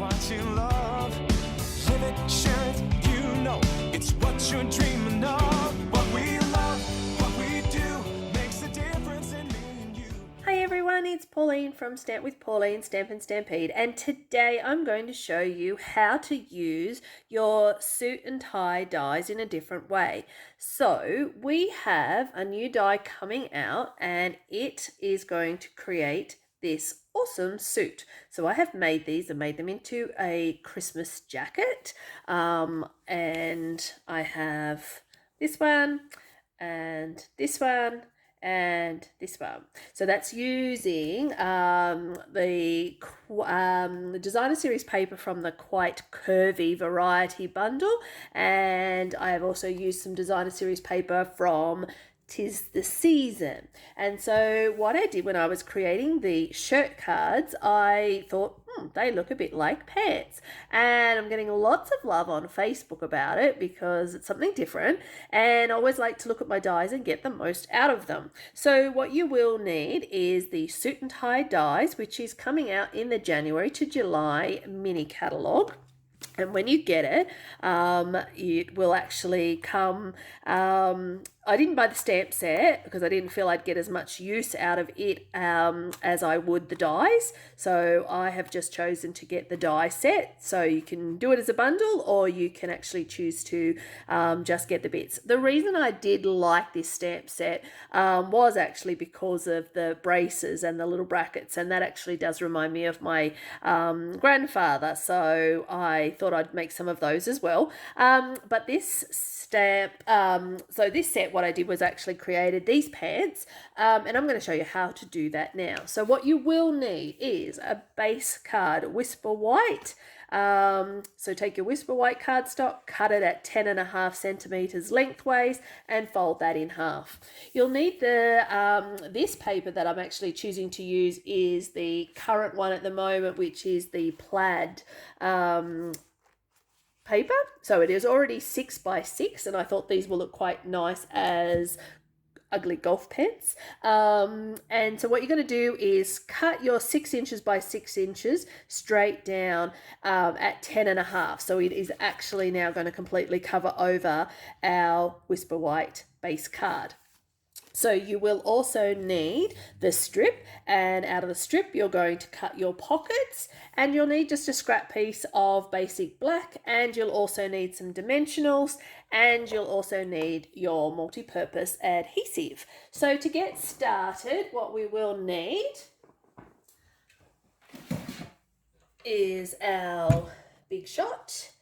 what you love. Live it, share it, you know it's what you're dreaming of. What we love, what we do makes a difference in me and you. Hi everyone, it's Pauline from Stamp with Pauline, Stampin' Stampede, and today I'm going to show you how to use your suit and tie dies in a different way. So we have a new die coming out and it is going to create this awesome suit. So I have made these and made them into a Christmas jacket, and I have this one and this one and this one. So that's using the designer series paper from the Quite Curvy variety bundle, and I have also used some designer series paper from 'Tis the Season. And so what I did when I was creating the shirt cards, I thought, they look a bit like pants. And I'm getting lots of love on Facebook about it because it's something different. And I always like to look at my dies and get the most out of them. So what you will need is the suit and tie dies, which is coming out in the January to July mini catalogue. And when you get it, it will actually come. I didn't buy the stamp set because I didn't feel I'd get as much use out of it as I would the dies. So I have just chosen to get the die set. So you can do it as a bundle or you can actually choose to just get the bits. The reason I did like this stamp set was actually because of the braces and the little brackets. And that actually does remind me of my grandfather. So I thought I'd make some of those as well. But this stamp, so this set, what I did was actually created these pants, and I'm going to show you how to do that now. So what you will need is a base card Whisper White. So take your Whisper White cardstock, cut it at 10.5 centimeters lengthways and fold that in half. You'll need the this paper that I'm actually choosing to use is the current one at the moment, which is the plaid paper. So it is already 6 by 6 and I thought these will look quite nice as ugly golf pants. And so what you're going to do is cut your 6 inches by 6 inches straight down at 10.5. So it is actually now going to completely cover over our Whisper White base card. So you will also need the strip, and out of the strip you're going to cut your pockets, and you'll need just a scrap piece of basic black, and you'll also need some dimensionals, and you'll also need your multi-purpose adhesive. So to get started, what we will need is our Big Shot,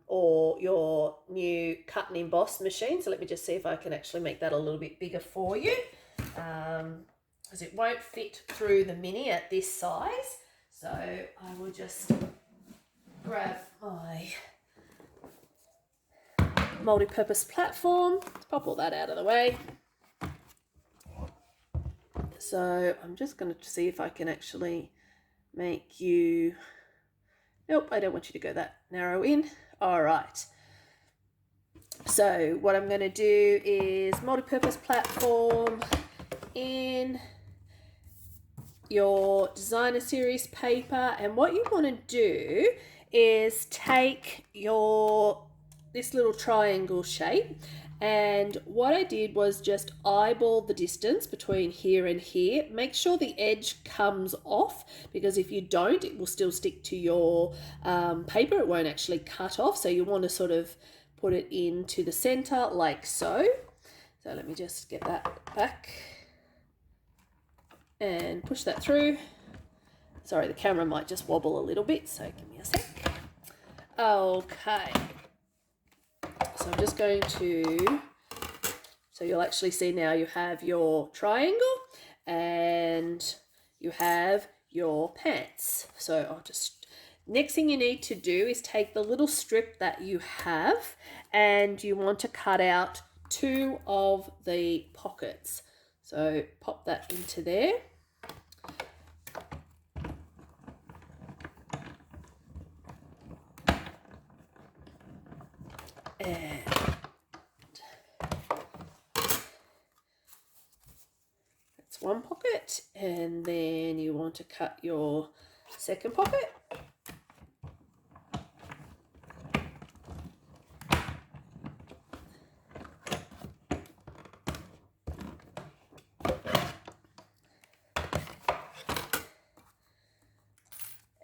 or your new cut and emboss machine. So let me just see if I can actually make that a little bit bigger for you, because it won't fit through the mini at this size. So I will just grab my multi-purpose platform, pop all that out of the way. So I'm just going to see if I can actually make you... Nope, I don't want you to go that narrow in. All right. So what I'm going to do is multi-purpose platform in your designer series paper. And what you want to do is take this little triangle shape. And what I did was just eyeball the distance between here and here. Make sure the edge comes off, because if you don't, it will still stick to your paper. It won't actually cut off. So you want to sort of put it into the center like so. So let me just get that back and push that through. Sorry, the camera might just wobble a little bit, so give me a sec. Okay. So I'm just going to, so you'll actually see now you have your triangle and you have your pants. So I'll just, next thing you need to do is take the little strip that you have and you want to cut out 2 of the pockets. So pop that into there. And that's one pocket, and then you want to cut your second pocket.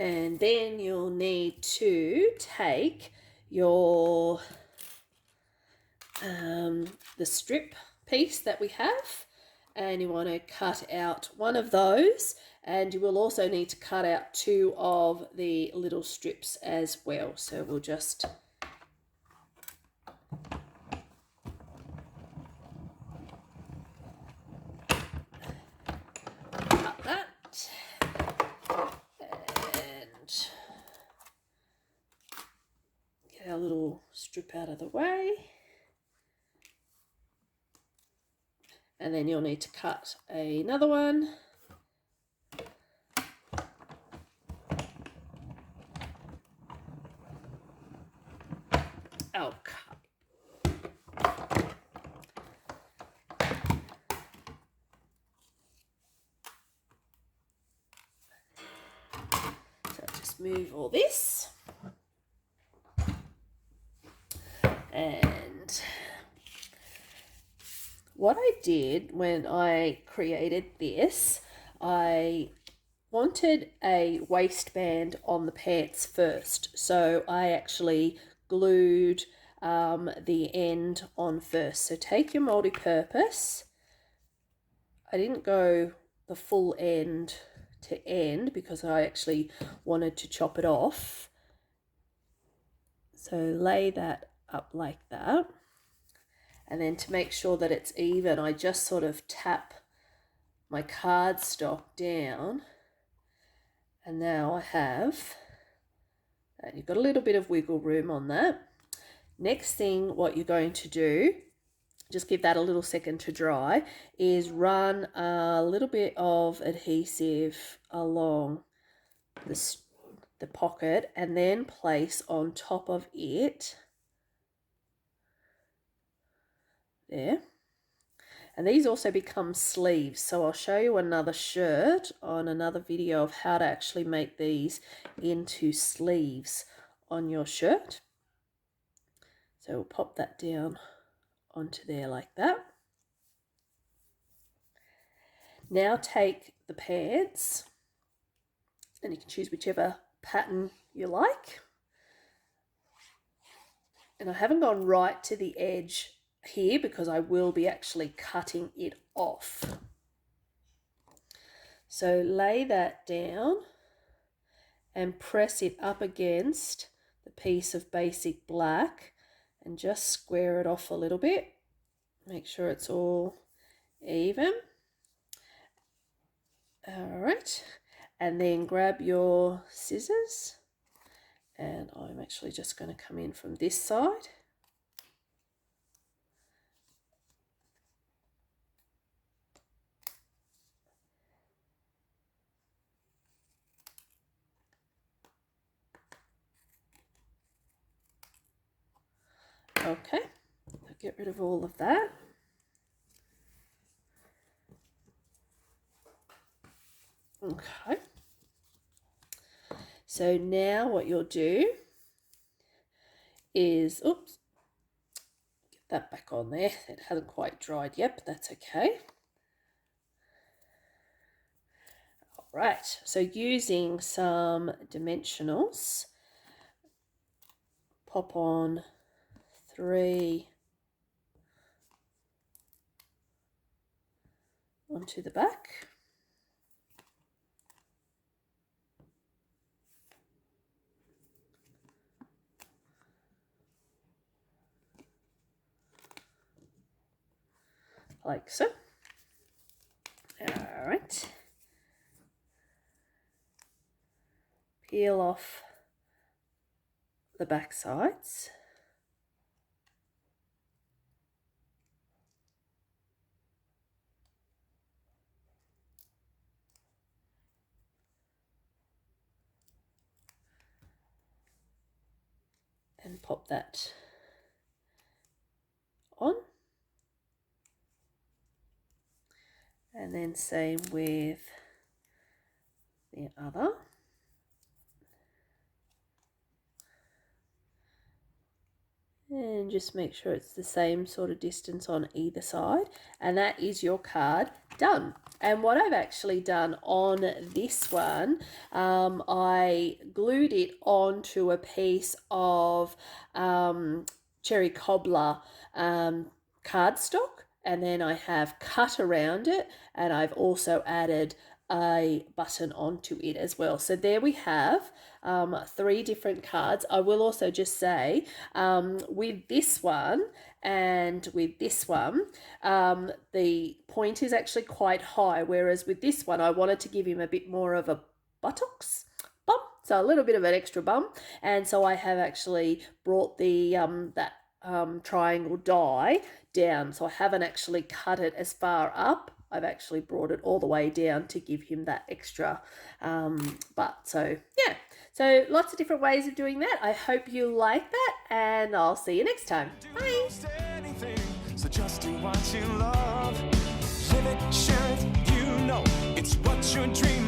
And then you'll need to take your the strip piece that we have, and you want to cut out one of those, and you will also need to cut out 2 of the little strips as well. So we'll just cut that and get our little strip out of the way. And then you'll need to cut another one. Oh, cut. So just move all this. And what I did when I created this, I wanted a waistband on the pants first. So I actually glued the end on first. So take your multi-purpose. I didn't go the full end to end because I actually wanted to chop it off. So lay that up like that. And then to make sure that it's even, I just sort of tap my cardstock down. And now I have, and you've got a little bit of wiggle room on that. Next thing, what you're going to do, just give that a little second to dry, is run a little bit of adhesive along the pocket and then place on top of it, there. And these also become sleeves, so I'll show you another shirt on another video of how to actually make these into sleeves on your shirt. So we'll pop that down onto there like that. Now take the pants, and you can choose whichever pattern you like. And I haven't gone right to the edge here because I will be actually cutting it off. So lay that down and press it up against the piece of basic black and just square it off a little bit. Make sure it's all even. All right, and then grab your scissors, and I'm actually just going to come in from this side. Okay, I'll get rid of all of that. Okay, so now what you'll do is, oops, get that back on there. It hasn't quite dried yet, but that's okay. All right, so using some dimensionals, pop on 3 onto the back. Like so. All right. Peel off the back sides. And pop that on. And then same with the other. And and just make sure it's the same sort of distance on either side, and that is your card done. And what I've actually done on this one, I glued it onto a piece of cherry cobbler cardstock, and then I have cut around it, and I've also added a button onto it as well. So there we have 3 different cards. I will also just say with this one and with this one, the point is actually quite high, whereas with this one I wanted to give him a bit more of a buttocks bump, so a little bit of an extra bump, and so I have actually brought the that triangle die down, so I haven't actually cut it as far up. I've actually brought it all the way down to give him that extra butt. So yeah, so lots of different ways of doing that. I hope you like that, and I'll see you next time. Bye. So just do what you love. Live it, share it, you know it's what you're dreaming.